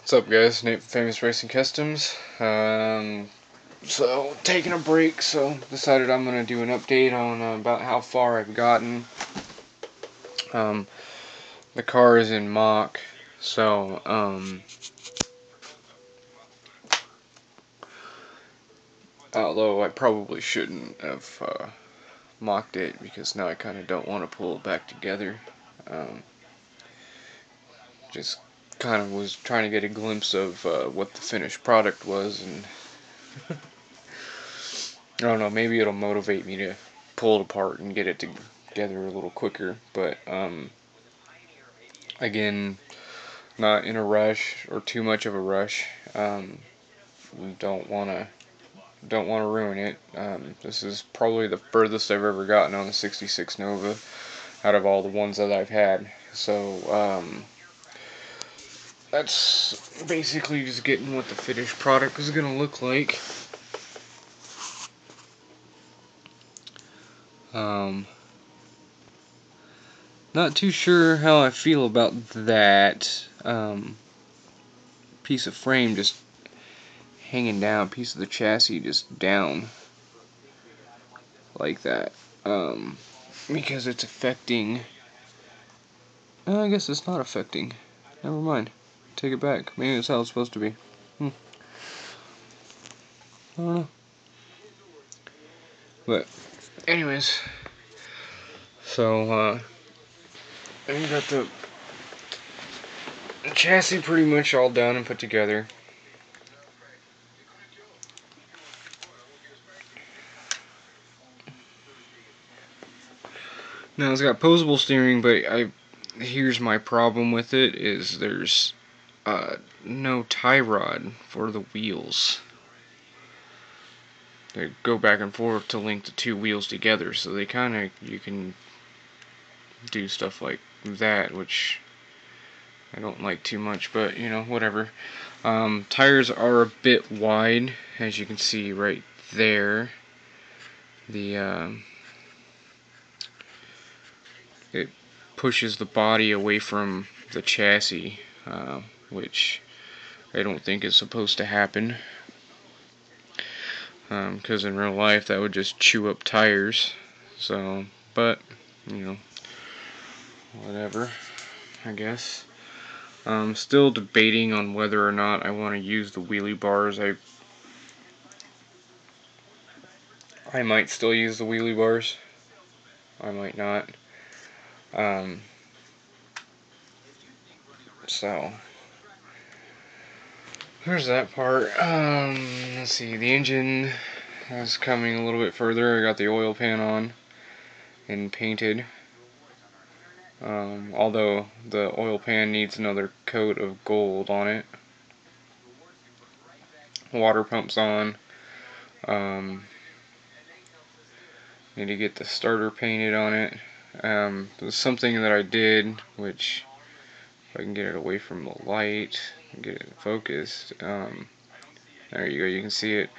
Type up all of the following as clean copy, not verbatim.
What's up, guys? Nate from Famous Racing Customs. So taking a break, so decided I'm gonna do an update on about how far I've gotten. The car is in mock, so although I probably shouldn't have mocked it because now I kind of don't want to pull it back together. Just kind of was trying to get a glimpse of what the finished product was, and I don't know, maybe it'll motivate me to pull it apart and get it together a little quicker, but again, not in a rush or too much of a rush. We don't want to ruin it. This is probably the furthest I've ever gotten on the 66 Nova out of all the ones that I've had. So that's basically just getting what the finished product is going to look like. Not too sure how I feel about that piece of frame just hanging down, piece of the chassis just down like that, because it's affecting. I guess it's not affecting. Never mind. Take it back. Maybe that's how it's supposed to be. I don't know. But anyways, so I got the chassis pretty much all done and put together. Now it's got posable steering, but here's my problem with it: is there's no tie rod for the wheels. They go back and forth to link the two wheels together, so they you can do stuff like that, which I don't like too much, but you know, whatever. Tires are a bit wide, as you can see right there. It pushes the body away from the chassis, which I don't think is supposed to happen, because in real life that would just chew up tires. So, but you know, whatever, I guess. I'm still debating on whether or not I want to use the wheelie bars. I might still use the wheelie bars. I might not. So there's that part. Let's see. The engine is coming a little bit further. I got the oil pan on and painted. Although the oil pan needs another coat of gold on it. Water pump's on. Need to get the starter painted on it. There's something that I did, which if I can get it away from the light and get it focused. There you go. You can see it.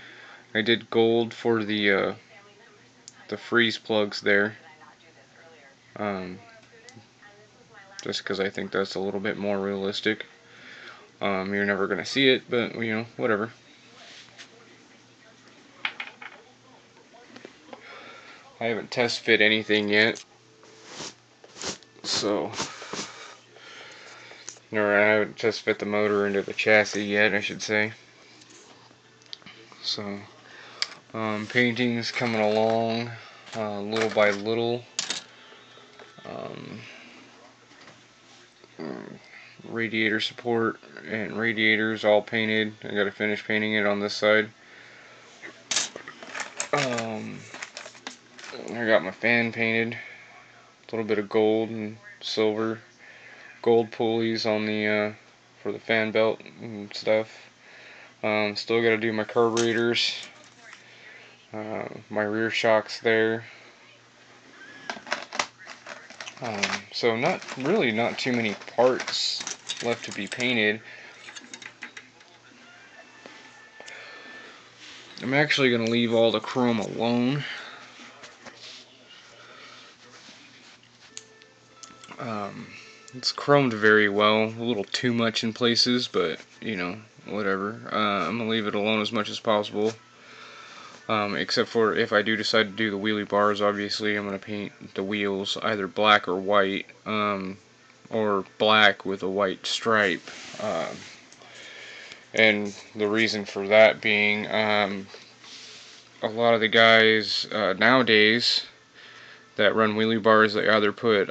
I did gold for the freeze plugs there. Just because I think that's a little bit more realistic. You're never gonna see it, but you know, whatever. I haven't test fit anything yet, so I haven't test fit the motor into the chassis yet, I should say. So painting's coming along little by little. Radiator support and radiators all painted. I gotta finish painting it on this side. I got my fan painted, a little bit of gold and silver, gold pulleys on the for the fan belt and stuff. Still gotta do my carburetors, my rear shocks there. So not too many parts left to be painted. I'm actually gonna leave all the chrome alone. It's chromed very well, a little too much in places, but you know, whatever. I'm gonna leave it alone as much as possible. Except for if I do decide to do the wheelie bars, obviously I'm gonna paint the wheels either black or white, or black with a white stripe. And the reason for that being, a lot of the guys nowadays that run wheelie bars, they either put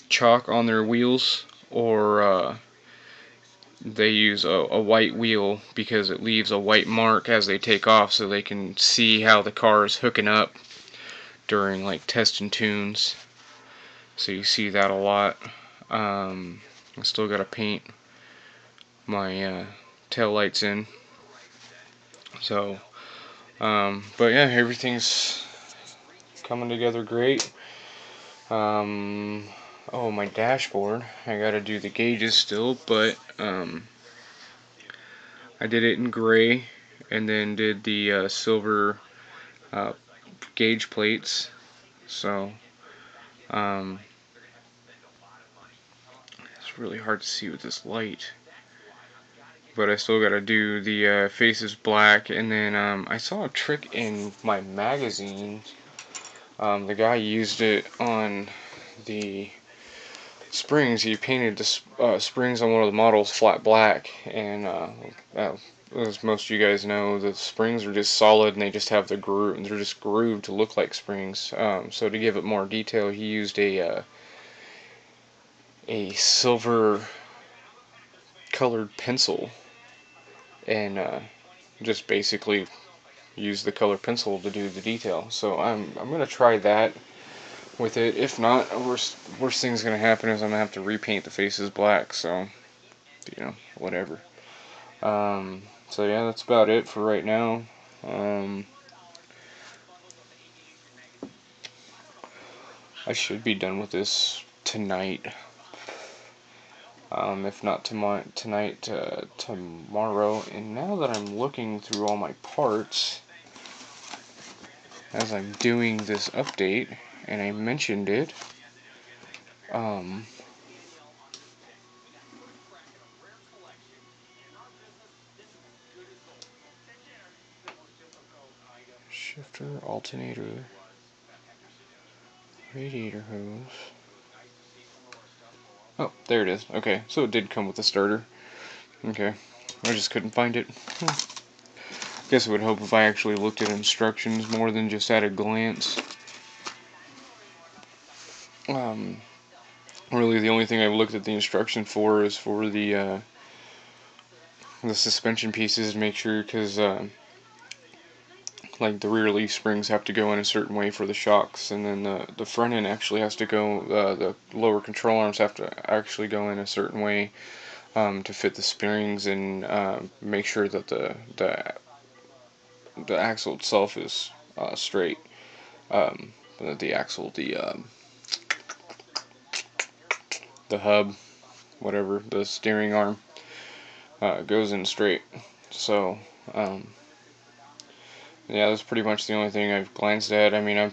chalk on their wheels, or they use a white wheel because it leaves a white mark as they take off, so they can see how the car is hooking up during like testing tunes. So you see that a lot. I still gotta paint my tail lights in. So, but yeah, everything's coming together great. Oh, my dashboard. I gotta do the gauges still, but I did it in gray, and then did the silver uh, gauge plates. So it's really hard to see with this light. But I still gotta do the faces black, and then I saw a trick in my magazine. The guy used it on the springs. He painted the springs on one of the models flat black, and as most of you guys know, the springs are just solid and they just have the groove. They're just grooved to look like springs. So to give it more detail, he used a silver colored pencil, and just basically used the color pencil to do the detail. So I'm gonna try that with it. If not, worst thing's gonna happen is I'm gonna have to repaint the faces black. So you know, whatever. So yeah, that's about it for right now. I should be done with this tonight. If not tonight, tomorrow. And now that I'm looking through all my parts, as I'm doing this update, and I mentioned it, shifter, alternator, radiator hose. Oh, there it is. Okay, so it did come with a starter. Okay, I just couldn't find it. Guess it would help if I actually looked at instructions more than just at a glance. Really, the only thing I've looked at the instruction for is for the suspension pieces to make sure, because like the rear leaf springs have to go in a certain way for the shocks, and then the front end actually has to go. The lower control arms have to actually go in a certain way to fit the springs, and make sure that the axle itself is straight. The axle, the hub, whatever, the steering arm goes in straight. So yeah, that's pretty much the only thing I've glanced at. I mean,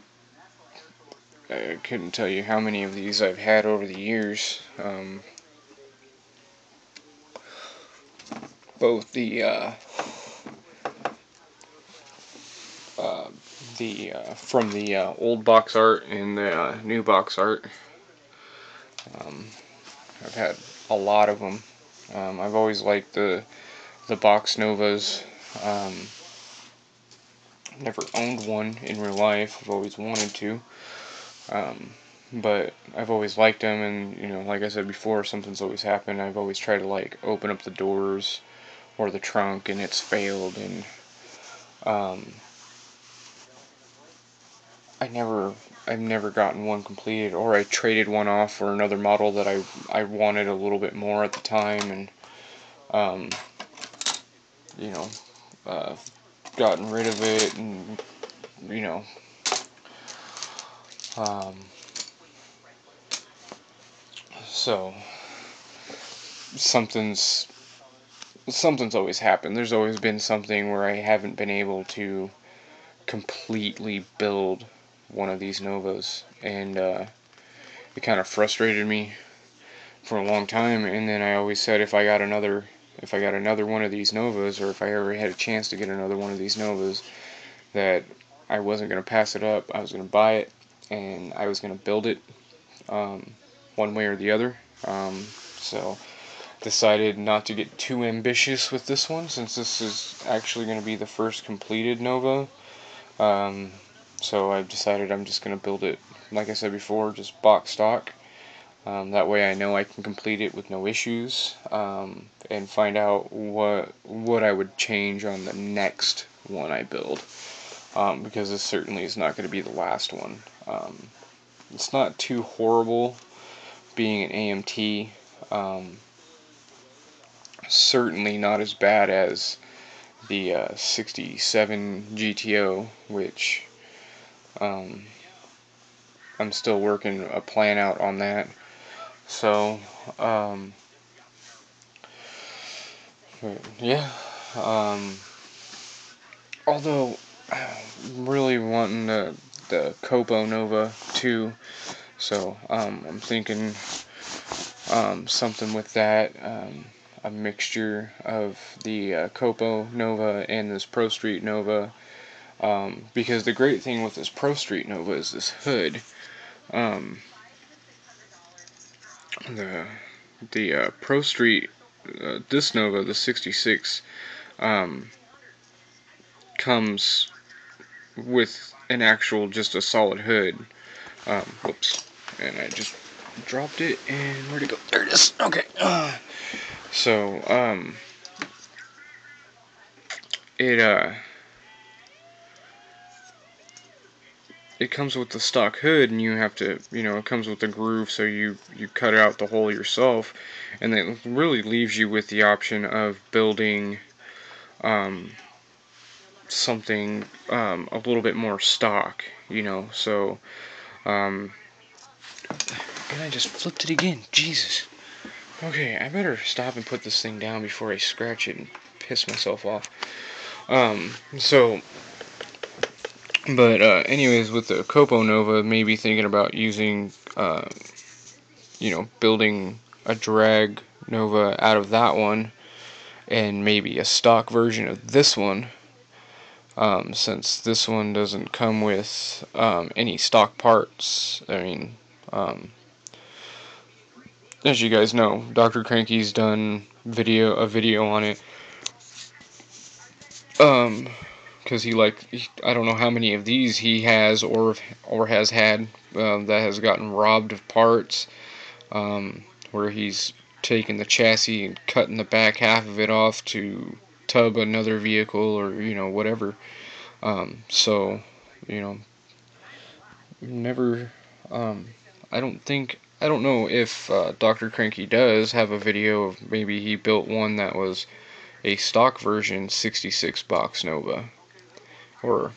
I couldn't tell you how many of these I've had over the years. Both from the old box art and the new box art. I've had a lot of them. I've always liked the box Novas. Never owned one in real life. I've always wanted to. But I've always liked them, and you know, like I said before, something's always happened. I've always tried to like open up the doors or the trunk, and it's failed, and I've never gotten one completed, or I traded one off for another model that I wanted a little bit more at the time, and you know, gotten rid of it, and you know, so something's always happened. There's always been something where I haven't been able to completely build one of these Novas, and it kind of frustrated me. for a long time, and then I always said if I got another one of these Novas, or if I ever had a chance to get another one of these Novas, that I wasn't going to pass it up. I was going to buy it, and I was going to build it, one way or the other. So decided not to get too ambitious with this one, since this is actually going to be the first completed Nova. So I've decided I'm just going to build it, like I said before, just box stock. That way I know I can complete it with no issues, and find out what I would change on the next one I build, because this certainly is not going to be the last one. It's not too horrible being an AMT. Certainly not as bad as the 67 GTO, which I'm still working a plan out on that. So, yeah. Although I'm really wanting the Copo Nova too, so I'm thinking something with that. A mixture of the Copo Nova and this Pro Street Nova, because the great thing with this Pro Street Nova is this hood. The Pro Street, this Nova, the 66, comes with an actual, just a solid hood. Whoops, and I just dropped it, and where'd it go? There it is. Okay. So it comes with the stock hood, and you have to, it comes with the groove, so you cut out the hole yourself, and it really leaves you with the option of building something a little bit more stock, so and I just flipped it again. Jesus. Okay, I better stop and put this thing down before I scratch it and piss myself off. But anyways, with the Copo Nova, maybe thinking about using, building a drag Nova out of that one, and maybe a stock version of this one, since this one doesn't come with any stock parts. I mean, as you guys know, Dr. Cranky's done a video on it. Because I don't know how many of these he has or has had that has gotten robbed of parts, where he's taken the chassis and cutting the back half of it off to tub another vehicle, or whatever. So never. I don't know if Dr. Cranky does have a video of maybe he built one that was a stock version 66 box Nova, or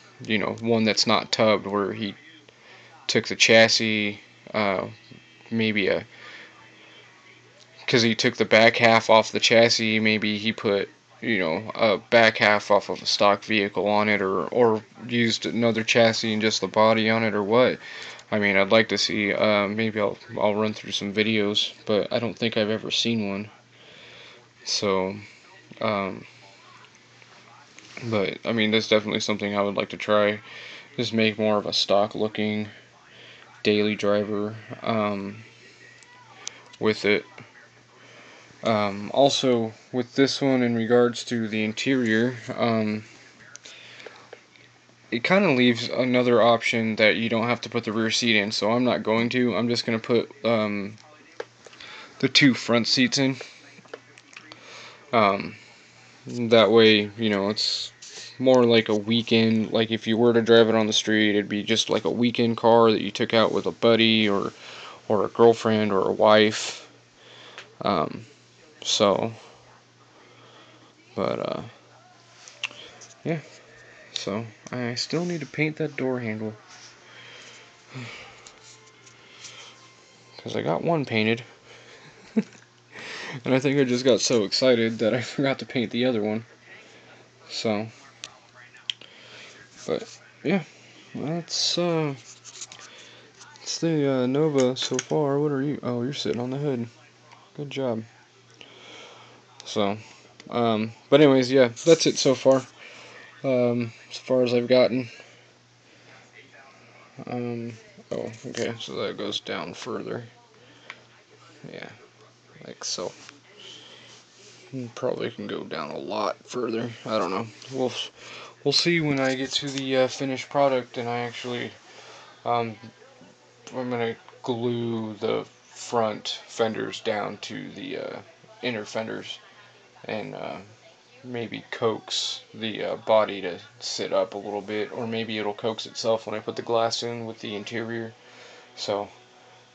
one that's not tubbed, where he took the chassis, maybe because he took the back half off the chassis, maybe he put a back half off of a stock vehicle on it, or used another chassis and just the body on it, or what. I mean, I'd like to see. Maybe I'll run through some videos, but I don't think I've ever seen one. So, but I mean, that's definitely something I would like to try. Just make more of a stock looking daily driver with it. Also, with this one, in regards to the interior, it kind of leaves another option that you don't have to put the rear seat in, so I'm not going to. I'm just going to put the two front seats in. That way, it's more like a weekend, like if you were to drive it on the street, it'd be just like a weekend car that you took out with a buddy, or a girlfriend, or a wife. So, but, yeah. So, I still need to paint that door handle, because I got one painted. And I think I just got so excited that I forgot to paint the other one. So, but, yeah. That's the Nova so far. What are you? Oh, you're sitting on the hood. Good job. So, but anyways, yeah, that's it so far. As far as I've gotten. Oh, okay, so that goes down further. Yeah, like so. Probably can go down a lot further. I don't know. We'll see when I get to the finished product and I actually I'm gonna glue the front fenders down to the inner fenders and maybe coax the body to sit up a little bit, or maybe it'll coax itself when I put the glass in with the interior. So,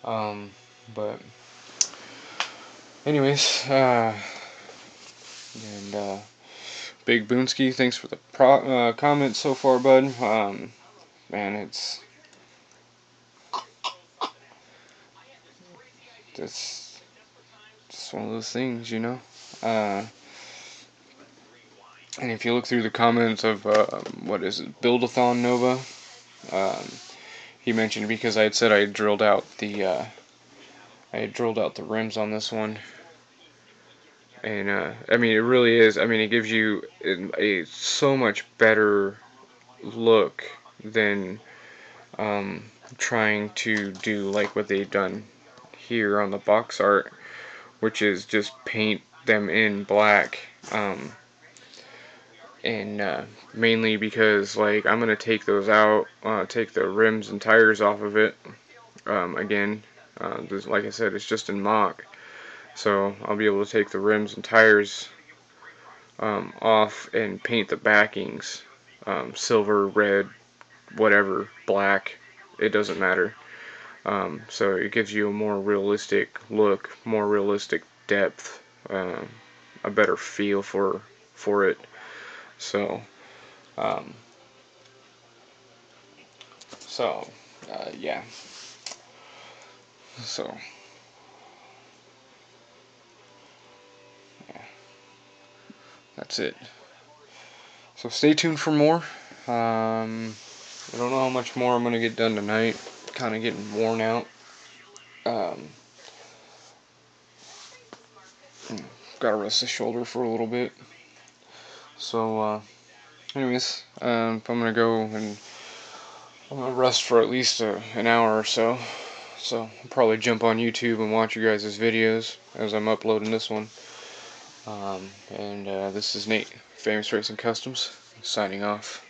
but anyways, and Big Boonsky, thanks for the comments so far, bud. Man, it's just one of those things, you know. And if you look through the comments of what is it, Build-A-Thon Nova, he mentioned, because I had said I drilled out the rims on this one, and I mean, it really is. I mean, it gives you a so much better look than trying to do like what they've done here on the box art, which is just paint them in black. And mainly because, like, I'm gonna take those out, take the rims and tires off of it. Again, like I said, it's just in mock, so I'll be able to take the rims and tires off and paint the backings silver, red, whatever, black. It doesn't matter. So it gives you a more realistic look, more realistic depth, a better feel for it. So, um, yeah. So, yeah, that's it. So stay tuned for more. I don't know how much more I'm gonna get done tonight. Kind of getting worn out. Um, Gotta rest the shoulder for a little bit. So, anyways, I'm gonna go and I'm gonna rest for at least an hour or so. So I'll probably jump on YouTube and watch you guys' videos as I'm uploading this one. And this is Nate, Famous Racing Customs, signing off.